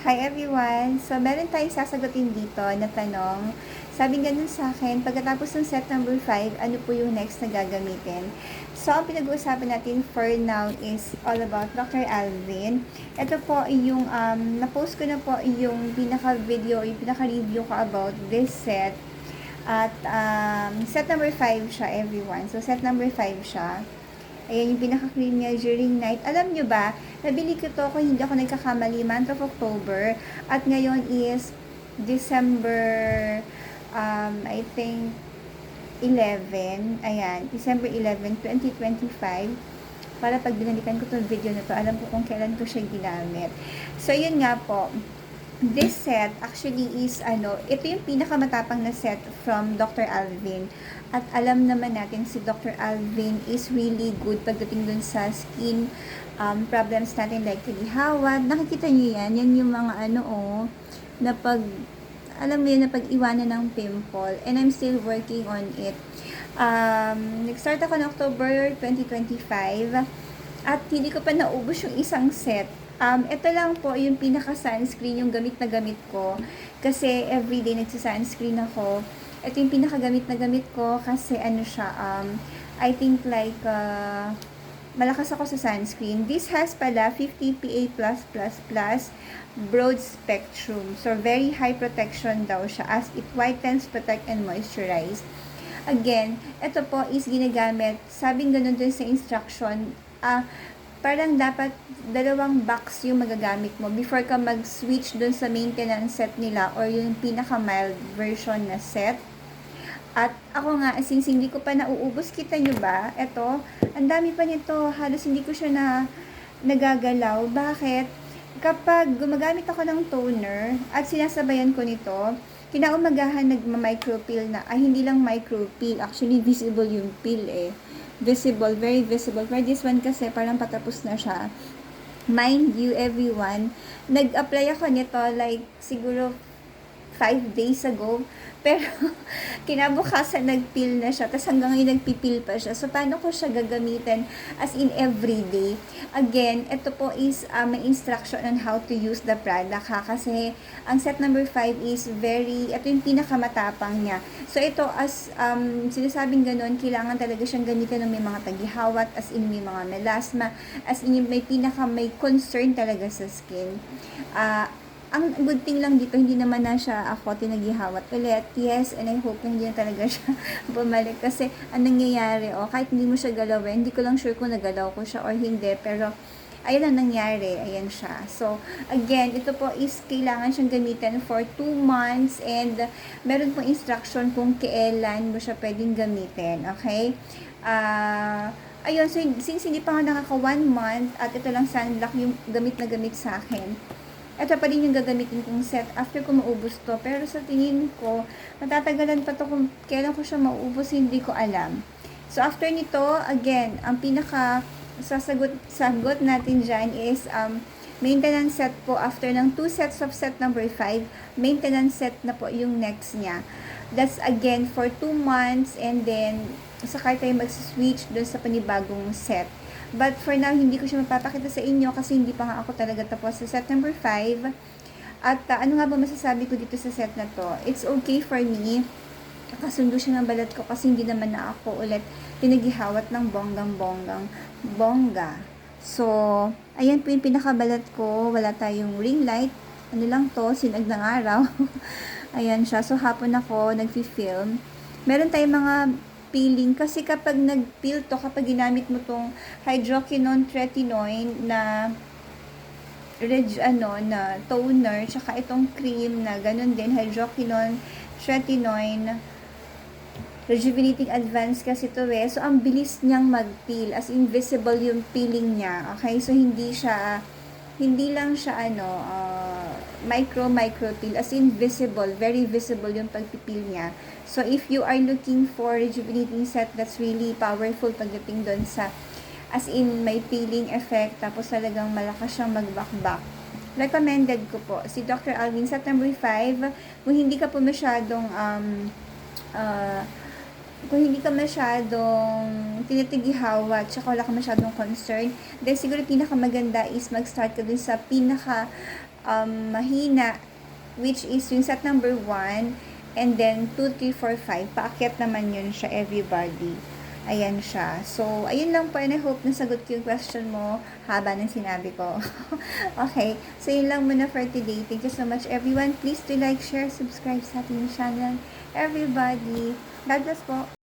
Hi everyone! So, meron tayong sasagutin dito na tanong. Sabi ganun sa akin, pagkatapos ng set number 5, ano po yung next na gagamitin? So, ang pinag-uusapan natin for now is all about Dr. Alvin. Ito po yung, na-post ko na po yung pinaka-video, yung pinaka-review ko about this set. At set number 5 siya, everyone. So, set number 5 siya. Ayan yung pinaka-cream niya during night. Alam nyo ba, nabili ko to kung hindi ako nagkakamali, month of October. At ngayon is December, I think, 11. Ayan, December 11, 2025. Para pag binalikan ko itong video na to, alam ko kung kailan ko siya ginamit. So, yun nga po. This set actually is ito yung pinakamatapang na set from Dr. Alvin. At alam naman natin si Dr. Alvin is really good pagdating dun sa skin problems natin like kalihawan. Nakikita niyo yan? Yan yung mga na pag, alam mo yun, na pag-iwanan ng pimple. And I'm still working on it. Nag-start ako ng October 2025 at hindi ko pa naubos yung isang set. Ito lang po yung pinaka-sunscreen, yung gamit na gamit ko. Kasi everyday nagsa-sunscreen ako. Ito yung pinaka-gamit na gamit ko kasi siya, I think like, malakas ako sa sunscreen. This has pala 50 PA+++, broad spectrum. So, very high protection daw siya as it whitens, protect, and moisturize. Again, ito po is ginagamit, sabing ganun dun sa instruction, parang dapat dalawang box yung magagamit mo before ka mag-switch dun sa maintenance set nila or yung pinaka-mild version na set. At ako nga, since hindi ko pa nauubos, kita nyo ba? Ito, ang dami pa nito, halos hindi ko siya nagagalaw. Bakit? Kapag gumagamit ako ng toner at sinasabayan ko nito, kinaumagahan nagma-micropeel na, hindi lang micropeel, actually visible yung peel visible, very visible. For this one kasi parang patapos na siya. Mind you, everyone, nag-apply ako nito like siguro 5 days ago. Pero, kinabukasan nag-peel na siya. Tapos hanggang ngayon nagpipil pa siya. So, paano ko siya gagamitin as in everyday? Again, ito po is may instruction on how to use the product ha. Kasi, ang set number 5 is ito yung pinakamatapang niya. So, ito as sinasabing ganun, kailangan talaga siyang gamitin ng may mga tagihawat, as in may mga melasma, as in may may concern talaga sa skin. Ang good thing lang dito, hindi naman na siya ako tinagihawat ulit. Yes, and I hope na hindi na talaga siya bumalik. Kasi, ang nangyayari, kahit hindi mo siya galawin, hindi ko lang sure kung nagalaw ko siya or hindi. Pero, ayan ang nangyari. Ayan siya. So, again, ito po is kailangan siyang gamitin for 2 months and meron pong instruction kung kailan mo siya pwedeng gamitin. Okay? Ayun, so since hindi pa nga nakaka 1 month at ito lang sunblock yung gamit na gamit sa akin, ito pa rin yung gagamitin kong set after ko maubos to. Pero sa tingin ko, matatagalan pa to kung kailan ko siya maubos, hindi ko alam. So, after nito, again, ang pinaka sagot natin dyan is maintenance set po. After ng 2 sets of set number 5, maintenance set na po yung next niya. That's again for 2 months and then saka tayo mag-switch dun sa panibagong set. But for now, hindi ko siya mapapakita sa inyo kasi hindi pa nga ako talaga tapos sa set number 5. At ano nga ba masasabi ko dito sa set na to? It's okay for me. Nakasundo siya ng balat ko kasi hindi naman na ako ulit pinagihawat ng bongga. So, ayan po yung pinakabalat ko. Wala tayong ring light. Ano lang to, sinag ng araw. Ayan siya. So, hapon ako nagfi-film. Meron tayong mga peeling kasi kapag nag-peel to, kapag ginamit mo tong hydroquinone tretinoin na na toner, tsaka itong cream na ganun din, hydroquinone tretinoin rejuvenating advance kasi to So, ang bilis niyang mag-peel. As invisible yung peeling niya. Okay? So, hindi lang siya micro peel, as in visible, very visible yung pagpipil niya. So, if you are looking for rejuvenating set that's really powerful pagdating doon sa, as in may peeling effect, tapos talagang malakas siyang magbakbak, recommended ko po si Dr. Alvin set number 5. Kung hindi ka po masyadong kung hindi ka masyadong tinitigihawa at wala ka masyadong concern, then siguro pinakamaganda is mag-start ka dun sa pinaka mahina, which is yung set number 1, and then 2, 3, 4, 5, paakyat naman yun siya, everybody. Ayan siya. So, ayun lang po, and I hope nasagot ko yung question mo, haba ng sinabi ko. Okay, so yun lang muna for today. Thank you so much, everyone. Please do like, share, subscribe sa ating channel, everybody. God bless po.